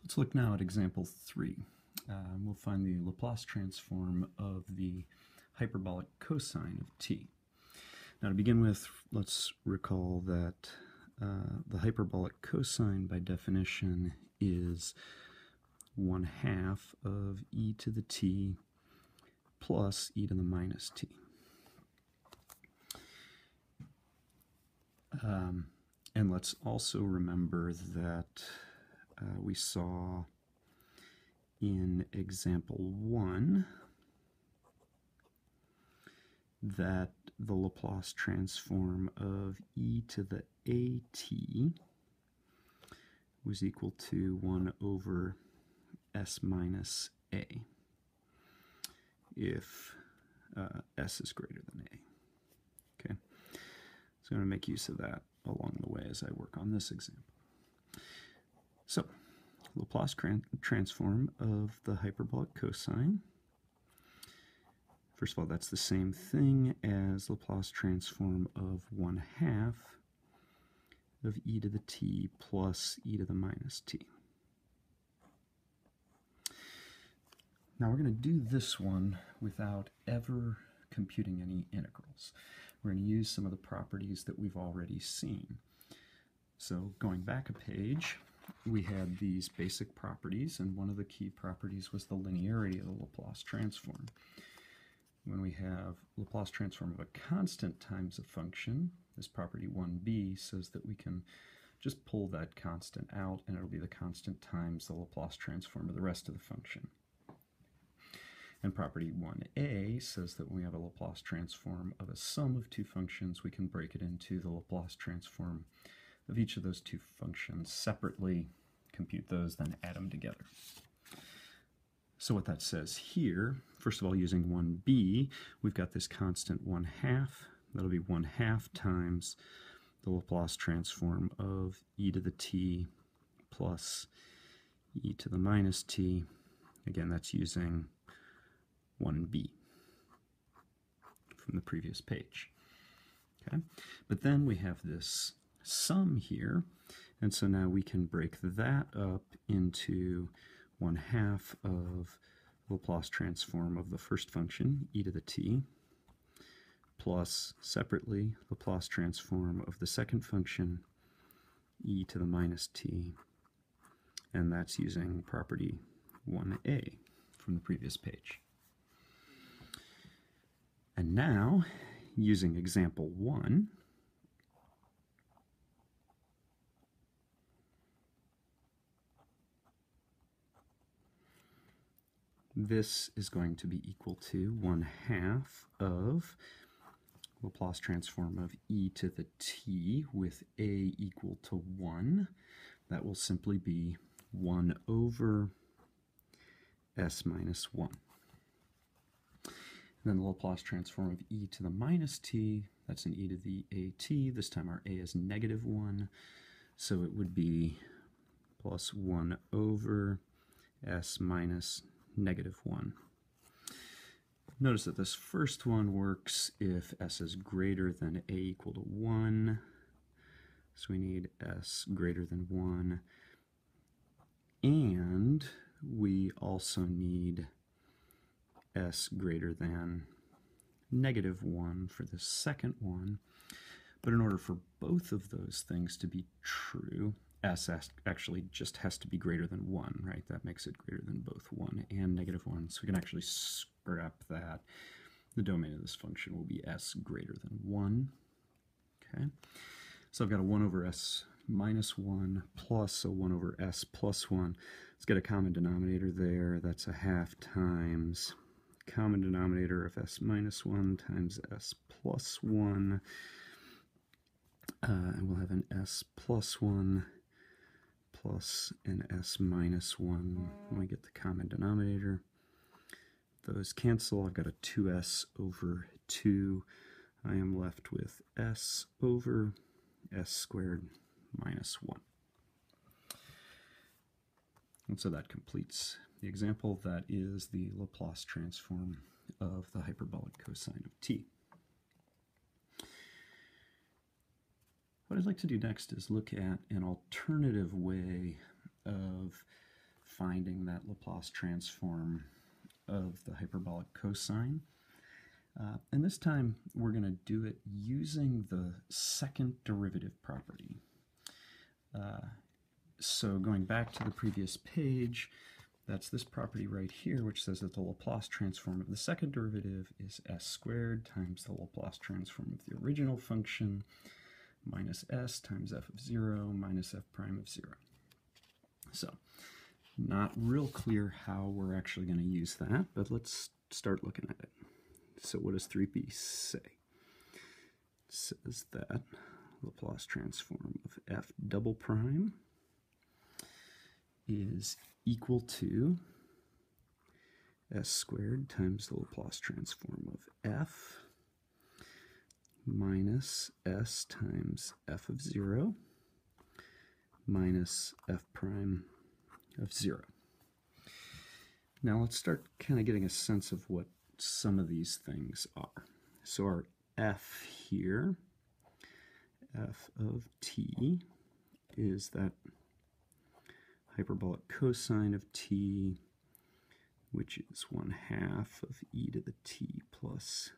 Let's look now at example 3. We'll find the Laplace transform of the hyperbolic cosine of t. Now to begin with, let's recall that the hyperbolic cosine by definition is 1/2 of e to the t plus e to the minus t. And let's also remember that we saw in example 1 that the Laplace transform of e to the at was equal to 1 over s minus a if s is greater than a. Okay, so I'm going to make use of that along the way as I work on this example. So, Laplace transform of the hyperbolic cosine. First of all, that's the same thing as Laplace transform of 1/2 of e to the t plus e to the minus t. Now we're going to do this one without ever computing any integrals. We're going to use some of the properties that we've already seen. So going back a page, we had these basic properties, and one of the key properties was the linearity of the Laplace transform. When we have Laplace transform of a constant times a function, this property 1b says that we can just pull that constant out and it'll be the constant times the Laplace transform of the rest of the function. And property 1a says that when we have a Laplace transform of a sum of two functions, we can break it into the Laplace transform of each of those two functions separately, compute those, then add them together. So what that says here, first of all, using 1b, we've got this constant 1/2. That'll be 1/2 times the Laplace transform of e to the t plus e to the minus t. Again, that's using 1b from the previous page. Okay, but then we have this sum here, and so now we can break that up into 1/2 of Laplace transform of the first function, e to the t, plus separately Laplace transform of the second function, e to the minus t, and that's using property 1a from the previous page. And now, using example 1, this is going to be equal to 1/2 of Laplace transform of e to the t with a equal to 1. That will simply be 1 over s minus 1. And then the Laplace transform of e to the minus t, that's an e to the at. This time our a is -1, so it would be plus 1 over s minus -1. Notice that this first one works if s is greater than a equal to 1. So we need s greater than 1. And we also need s greater than -1 for the second one. But in order for both of those things to be true, s actually just has to be greater than 1, right? That makes it greater than both 1 and -1. So we can actually scrap that. The domain of this function will be s greater than 1. Okay, so I've got a 1 over s minus 1 plus a 1 over s plus 1. Let's get a common denominator there. That's a 1/2 times common denominator of s minus 1 times s plus 1. And we'll have an s plus 1 plus an s minus 1 when we get the common denominator. Those cancel. I've got a 2s over 2. I am left with s over s squared minus 1. And so that completes the example. That is the Laplace transform of the hyperbolic cosine of t. What I'd like to do next is look at an alternative way of finding that Laplace transform of the hyperbolic cosine. And this time we're going to do it using the second derivative property. So going back to the previous page, that's this property right here, which says that the Laplace transform of the second derivative is s squared times the Laplace transform of the original function minus s times f of 0 minus f prime of 0. So not real clear how we're actually going to use that, but let's start looking at it. So what does 3b say? It says that Laplace transform of f double prime is equal to s squared times the Laplace transform of f minus s times f of 0 minus f prime of 0. Now let's start kind of getting a sense of what some of these things are. So our f here, f of t, is that hyperbolic cosine of t, which is 1/2 of e to the t plus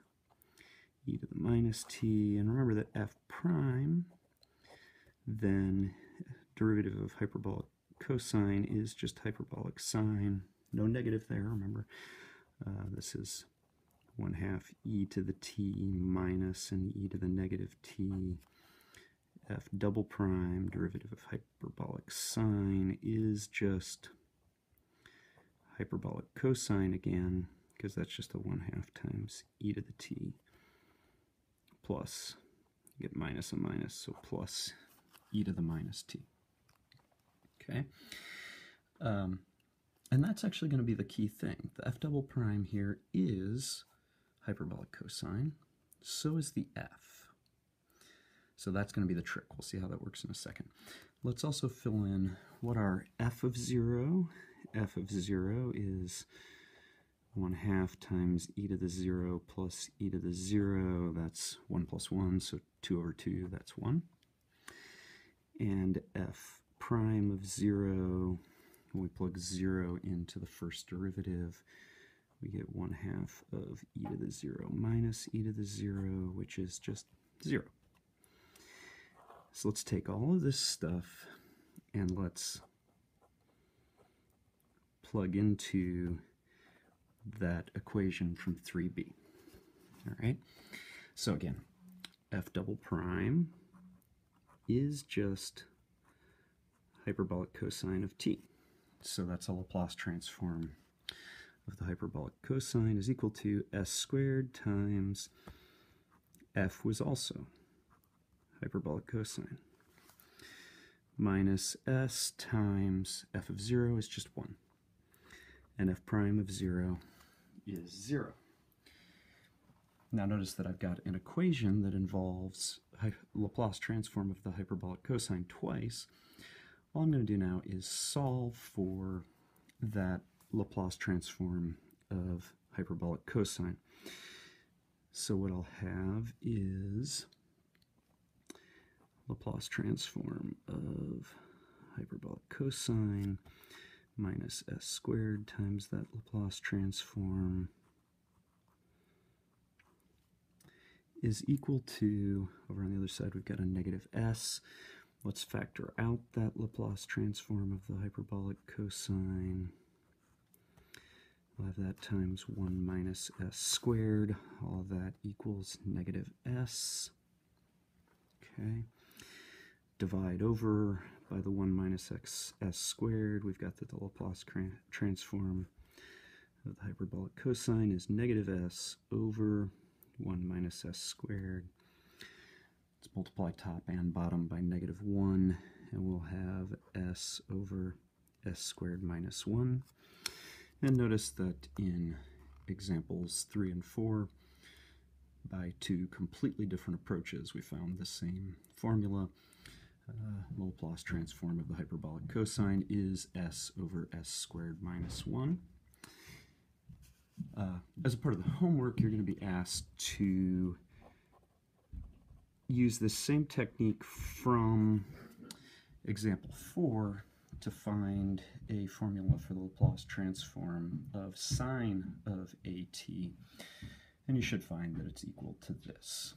e to the minus t. And remember that f prime, then derivative of hyperbolic cosine is just hyperbolic sine. No negative there, remember. This is 1/2 e to the t minus an e to the negative t. F double prime, derivative of hyperbolic sine, is just hyperbolic cosine again, because that's just a 1/2 times e to the t plus, you get minus a minus, so plus e to the minus t. Okay? And that's actually going to be the key thing. The f double prime here is hyperbolic cosine. So is the f. So that's going to be the trick. We'll see how that works in a second. Let's also fill in what our f of 0. F of 0 is 1/2 times e to the 0 plus e to the 0. That's 1 plus 1, so 2 over 2, that's 1. And f prime of 0, when we plug 0 into the first derivative, we get 1/2 of e to the 0 minus e to the 0, which is just 0. So let's take all of this stuff and let's plug into that equation from 3b. All right? So again, f double prime is just hyperbolic cosine of t. So that's a Laplace transform of the hyperbolic cosine is equal to s squared times f was also hyperbolic cosine minus s times f of 0 is just 1. And f prime of 0 is 0. Now notice that I've got an equation that involves Laplace transform of the hyperbolic cosine twice. All I'm going to do now is solve for that Laplace transform of hyperbolic cosine. So what I'll have is Laplace transform of hyperbolic cosine minus s squared times that Laplace transform is equal to, over on the other side we've got a negative s. Let's factor out that Laplace transform of the hyperbolic cosine. I'll have that times 1 minus s squared. All of that equals negative s. Okay. Divide over by the 1 minus s squared. We've got that the Laplace transform of the hyperbolic cosine is negative s over 1 minus s squared. Let's multiply top and bottom by negative 1, and we'll have s over s squared minus 1. And notice that in examples 3 and 4, by two completely different approaches, we found the same formula. Laplace transform of the hyperbolic cosine is s over s squared minus 1. As a part of the homework, you're going to be asked to use this same technique from example 4 to find a formula for the Laplace transform of sine of at, and you should find that it's equal to this.